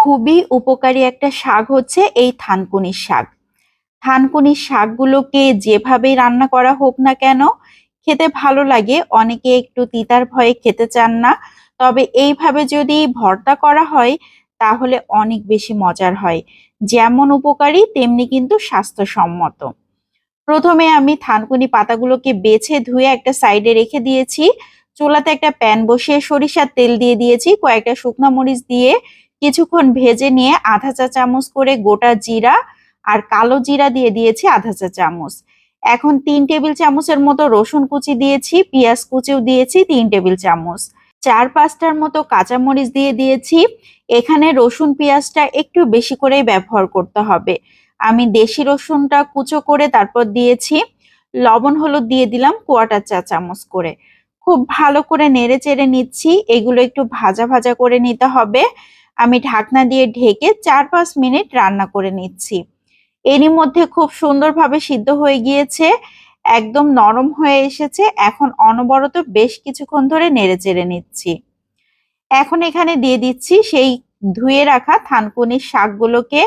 খুবই উপকারী একটা শাক হচ্ছে এই থানকুনির শাক। থানকুনির শাকগুলোকে যেভাবেই রান্না করা হোক না কেন খেতে ভালো লাগে। অনেকে একটু তিতার ভয়ে খেতে চান না, তবে এইভাবে যদি ভর্তা করা হয় তাহলে অনেক বেশি মজার হয়। যেমন উপকারী তেমনি কিন্তু স্বাস্থ্যসম্মত। প্রথমে আমি থানকুনি পাতাগুলোকে বেছে ধুয়ে একটা সাইডে রেখে দিয়েছি। চুলাতে একটা প্যান বসিয়ে সরিষার তেল দিয়ে দিয়েছি, কয়েকটা শুকনো মরিচ দিয়ে কিছুক্ষণ ভেজে নিয়ে আধা চা চামচ করে গোটা জিরা আর কালো জিরা দিয়ে দিয়েছি আধা চা চামচ। এখন 3 টেবিল চামচের মতো রসুন কুচি দিয়েছি, পেঁয়াজ কুচিও দিয়েছি 3 টেবিল চামচ। 4-5টার মতো কাঁচামরিচ দিয়ে দিয়েছি। এখানে রসুন পেঁয়াজটা একটু বেশি করেই ব্যবহার করতে হবে। আমি দেশি রসুনটা কুচো করে তারপর দিয়েছি। লবণ হলুদ দিয়ে দিলাম 1/4 চা চামচ করে। খুব ভালো করে নেড়ে চেড়ে নিচ্ছি। এগুলো একটু ভাজা ভাজা করে নিতে হবে। আমি ঢাকনা দিয়ে ঢেকে 4-5 মিনিট রান্না করে নিচ্ছি। এরই মধ্যে খুব সুন্দরভাবে সিদ্ধ হয়ে গিয়েছে, একদম নরম হয়ে এসেছে। এখন অনবরত বেশ কিছুক্ষণ ধরে নেড়ে চেড়ে নিচ্ছি। এখন এখানে দিয়ে দিচ্ছি সেই ধুয়ে রাখা থানকুনির শাকগুলোকে।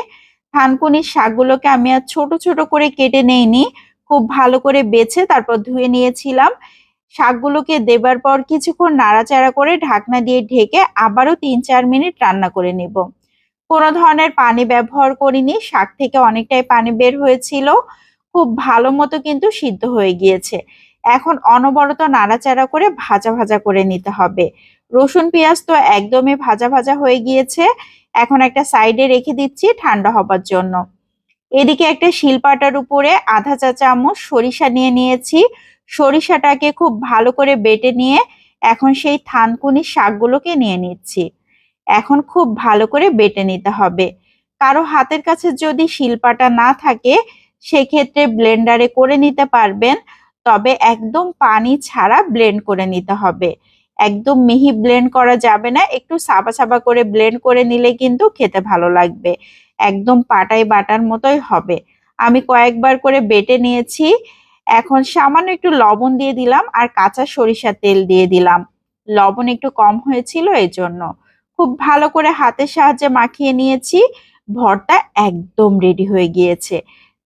থানকুনির শাকগুলোকে আমি আর ছোট ছোট করে কেটে নেইনি, খুব ভালো করে বেছে তারপর ধুয়ে নিয়েছিলাম। শাকগুলোকে দেবার পর কিছুক্ষণ নাড়াচাড়া করে ঢাকনা দিয়ে ঢেকে আবারও 3-4 মিনিট রান্না করে নেব। কোনো ধরনের পানি ব্যবহার করিনি, শাক থেকে অনেকটাই পানি বের হয়েছিল। খুব ভালো মতো কিন্তু সিদ্ধ হয়ে গিয়েছে। এখন অনবরত নাড়াচাড়া করে ভাজা ভাজা করে নিতে হবে। রসুন পেঁয়াজ তো একদমই ভাজা ভাজা হয়ে গিয়েছে। এখন একটা সাইডে রেখে দিচ্ছি ঠান্ডা হবার জন্য। এদিকে একটা শিলপাটার উপরে আধা চা চামচ সরিষা নিয়ে নিয়েছি। সরিষাটাকে খুব ভালো করে বেটে নিয়ে এখন সেই থানকুনির শাকগুলোকে নিয়ে নিচ্ছি। এখন খুব ভালো করে বেটে নিতে হবে। কারো হাতের কাছে যদি শিলপাটা না থাকে সেক্ষেত্রে ব্লেন্ডারে করে নিতে পারবেন, তবে একদম পানি ছাড়া ব্লেন্ড করে নিতে হবে। একদম মিহি ব্লেন্ড করা যাবে না, একটু সাবা সাবা করে ব্লেন্ড করে নিলে কিন্তু খেতে ভালো লাগবে। একদম পাটায় বাটার মতোই হবে। আমি কয়েকবার করে বেটে নিয়েছি। এখন সামান্য একটু লবণ দিয়ে দিলাম আর কাঁচা সরিষার তেল দিয়ে দিলাম। লবণ একটু কম হয়েছিল এই জন্য। খুব ভালো করে হাতের সাহায্যে মাখিয়ে নিয়েছি। ভর্তা একদম রেডি হয়ে গিয়েছে।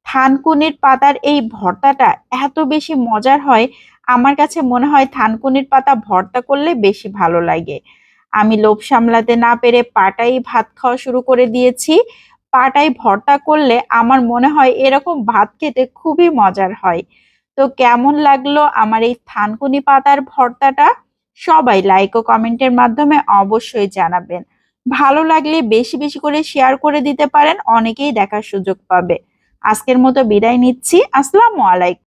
থানকুনির পাতার এই ভর্তাটা এত বেশি মজার হয়, আমার কাছে মনে হয় থানকুনির পাতা ভর্তা করলে বেশি ভালো লাগে। আমি লোভ সামলাতে না পেরে পাটাই ভাত খাওয়া শুরু করে দিয়েছি। পাটাই ভর্তা করলে আমার মনে হয় এরকম ভাত খেতে খুবই মজার হয়। তো কেমন লাগলো আমার এই থানকুনি পাতার ভর্তাটা? সবাই লাইক ও কমেন্টের মাধ্যমে অবশ্যই জানাবেন। ভালো লাগলে বেশি বেশি করে শেয়ার করে দিতে পারেন, অনেকেই দেখার সুযোগ পাবে। আজকের মতো বিদায় নিচ্ছি। আসসালামু আলাইকুম।